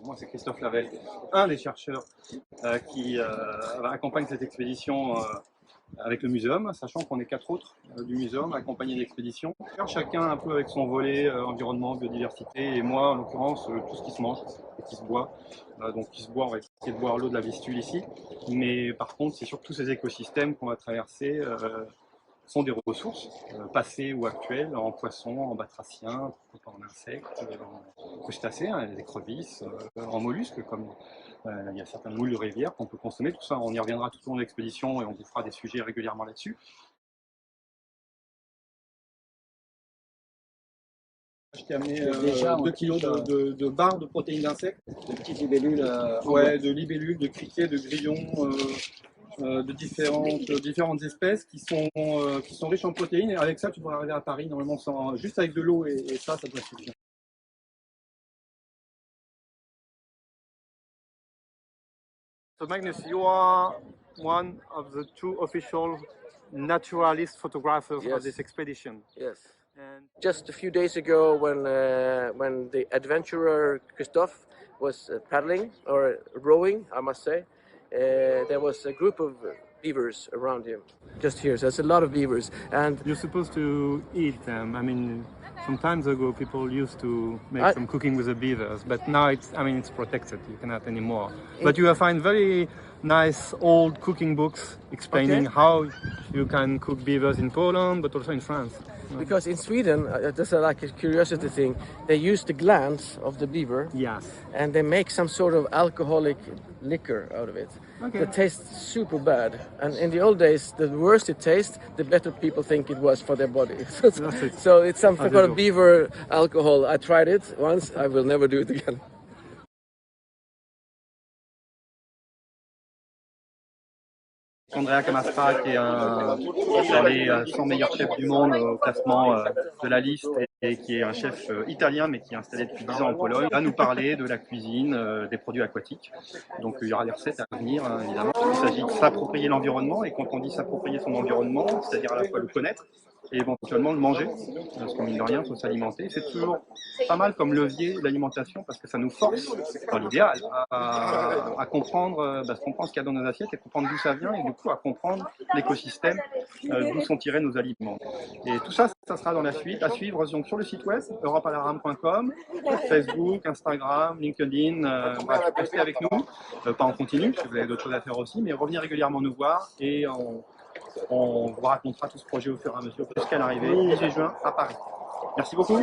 Moi, c'est Christophe Lavelle, un des chercheurs qui accompagne cette expédition avec le muséum, sachant qu'on est 4 autres du muséum accompagnés d'expédition. Chacun un peu avec son volet environnement, biodiversité, et moi, en l'occurrence, tout ce qui se mange et qui se boit. Donc, qui se boit, on va essayer de boire l'eau de la Vistule ici. Mais par contre, c'est surtout ces écosystèmes qu'on va traverser sont des ressources, passées ou actuelles, en poissons, en batraciens, en insectes, en crustacés, hein, les écrevisses, en mollusques, comme il y a certaines moules de rivière qu'on peut consommer. Tout ça, on y reviendra tout au long de l'expédition et on vous fera des sujets régulièrement là-dessus. J'ai amené 2 kilos de barres de protéines d'insectes. De petites libellules. Ouais, de libellules, de criquets, de grillons. De différentes espèces qui sont riches en protéines. Et avec ça, tu pourras arriver à Paris normalement juste avec de l'eau et ça doit suffire. So Magnus, you are one of the 2 official naturalist photographers of this expedition. Yes. And Just a few days ago, when the adventurer Christophe was paddling or rowing, I must say, there was a group of beavers around him. Just here, so there's a lot of beavers, and you're supposed to eat them. I mean, some times ago, people used to make some cooking with the beavers, but now it's protected. You cannot anymore. But you will find very nice old cooking books explaining how you can cook beavers in Poland, but also in France. Because in Sweden, just like a curiosity thing, they use the glands of the beaver, Yes. and they make some sort of alcoholic liquor out of it. Okay. That tastes super bad. And in the old days, the worse it tastes, the better people think it was for their body. So it's something called beaver alcohol. I tried it once. I will never do it again. Andrea Camastra, qui est dans les 100 meilleurs chefs du monde au classement de la liste et qui est un chef italien mais qui est installé depuis 10 ans en Pologne, va nous parler de la cuisine, des produits aquatiques. Donc il y aura des recettes à venir, évidemment. Il s'agit de s'approprier l'environnement, et quand on dit s'approprier son environnement, c'est-à-dire à la fois le connaître et éventuellement le manger, parce que mine de rien, il faut s'alimenter. C'est toujours pas mal comme levier l'alimentation, parce que ça nous force, dans l'idéal, à comprendre, comprendre ce qu'il y a dans nos assiettes et comprendre d'où ça vient, et du coup à comprendre l'écosystème d'où sont tirés nos aliments. Et tout ça, ça sera dans la suite, à suivre donc sur le site web europalarame.com, Facebook, Instagram, LinkedIn. Restez avec nous, pas en continu, parce que vous avez d'autres choses à faire aussi, mais revenez régulièrement nous voir et on vous racontera tout ce projet au fur et à mesure jusqu'à l'arrivée 18 juin à Paris. Merci beaucoup.